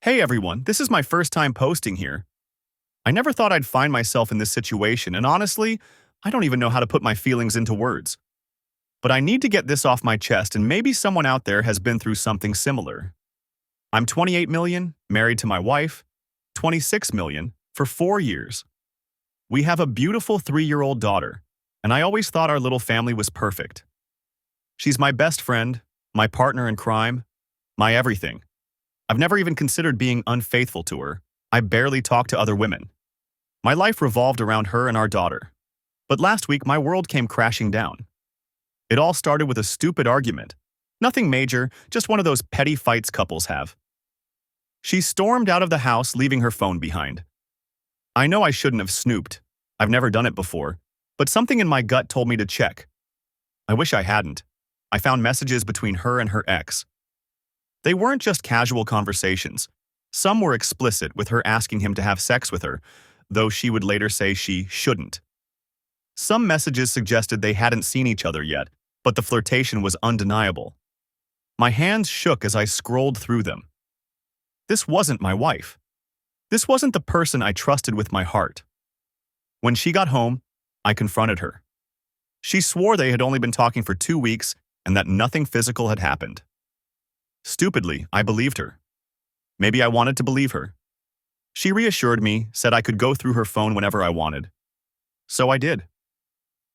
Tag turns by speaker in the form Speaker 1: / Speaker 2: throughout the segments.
Speaker 1: Hey everyone, this is my first time posting here. I never thought I'd find myself in this situation, and honestly, I don't even know how to put my feelings into words. But I need to get this off my chest, and maybe someone out there has been through something similar. I'm 28 million, married to my wife, 26 million, for 4 years. We have a beautiful 3-year-old daughter, and I always thought our little family was perfect. She's my best friend, my partner in crime, my everything. I've never even considered being unfaithful to her. I barely talk to other women. My life revolved around her and our daughter. But last week, my world came crashing down. It all started with a stupid argument. Nothing major, just one of those petty fights couples have. She stormed out of the house, leaving her phone behind. I know I shouldn't have snooped. I've never done it before. But something in my gut told me to check. I wish I hadn't. I found messages between her and her ex. They weren't just casual conversations. Some were explicit, with her asking him to have sex with her, though she would later say she shouldn't. Some messages suggested they hadn't seen each other yet, but the flirtation was undeniable. My hands shook as I scrolled through them. This wasn't my wife. This wasn't the person I trusted with my heart. When she got home, I confronted her. She swore they had only been talking for 2 weeks and that nothing physical had happened. Stupidly, I believed her. Maybe I wanted to believe her. She reassured me, said I could go through her phone whenever I wanted. So I did.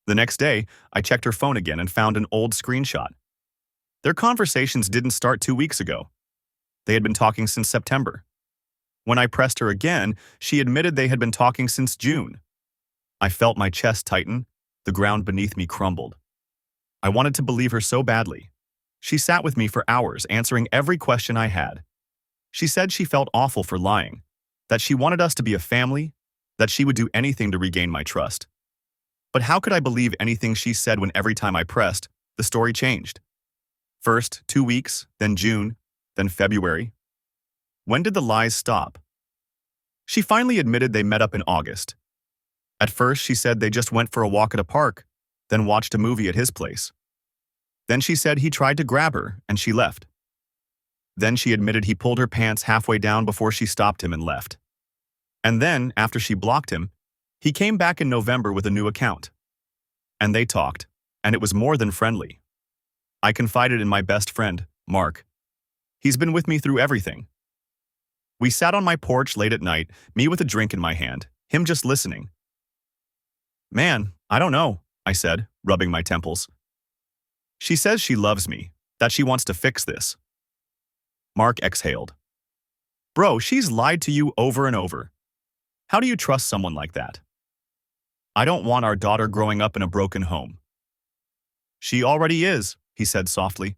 Speaker 1: The next day, I checked her phone again and found an old screenshot. Their conversations didn't start 2 weeks ago. They had been talking since September. When I pressed her again, she admitted they had been talking since June. I felt my chest tighten, the ground beneath me crumbled. I wanted to believe her so badly. She sat with me for hours, answering every question I had. She said she felt awful for lying, that she wanted us to be a family, that she would do anything to regain my trust. But how could I believe anything she said when every time I pressed, the story changed? First, 2 weeks, then June, then February. When did the lies stop? She finally admitted they met up in August. At first, she said they just went for a walk at a park, then watched a movie at his place. Then she said he tried to grab her, and she left. Then she admitted he pulled her pants halfway down before she stopped him and left. And then, after she blocked him, he came back in November with a new account. And they talked, and it was more than friendly. I confided in my best friend, Mark. He's been with me through everything. We sat on my porch late at night, me with a drink in my hand, him just listening. Man, I don't know, I said, rubbing my temples. She says she loves me, that she wants to fix this. Mark exhaled. Bro, she's lied to you over and over. How do you trust someone like that? I don't want our daughter growing up in a broken home. She already is, he said softly.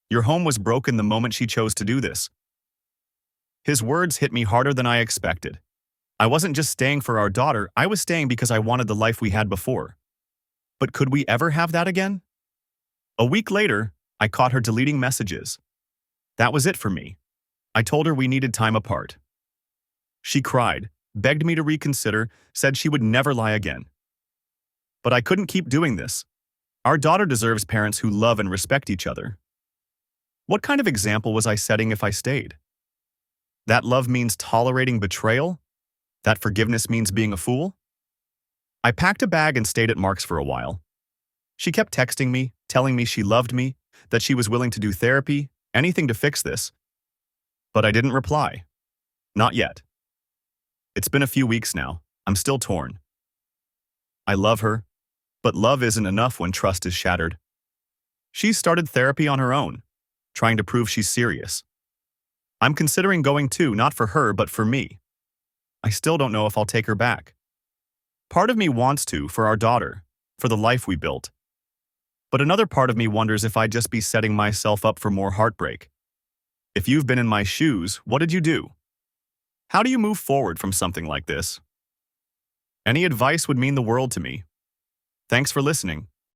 Speaker 1: Your home was broken the moment she chose to do this. His words hit me harder than I expected. I wasn't just staying for our daughter, I was staying because I wanted the life we had before. But could we ever have that again? A week later, I caught her deleting messages. That was it for me. I told her we needed time apart. She cried, begged me to reconsider, said she would never lie again. But I couldn't keep doing this. Our daughter deserves parents who love and respect each other. What kind of example was I setting if I stayed? That love means tolerating betrayal? That forgiveness means being a fool? I packed a bag and stayed at Mark's for a while. She kept texting me, telling me she loved me, that she was willing to do therapy, anything to fix this. But I didn't reply. Not yet. It's been a few weeks now. I'm still torn. I love her, but love isn't enough when trust is shattered. She's started therapy on her own, trying to prove she's serious. I'm considering going too, not for her, but for me. I still don't know if I'll take her back. Part of me wants to, for our daughter, for the life we built. But another part of me wonders if I'd just be setting myself up for more heartbreak. If you've been in my shoes, what did you do? How do you move forward from something like this? Any advice would mean the world to me. Thanks for listening.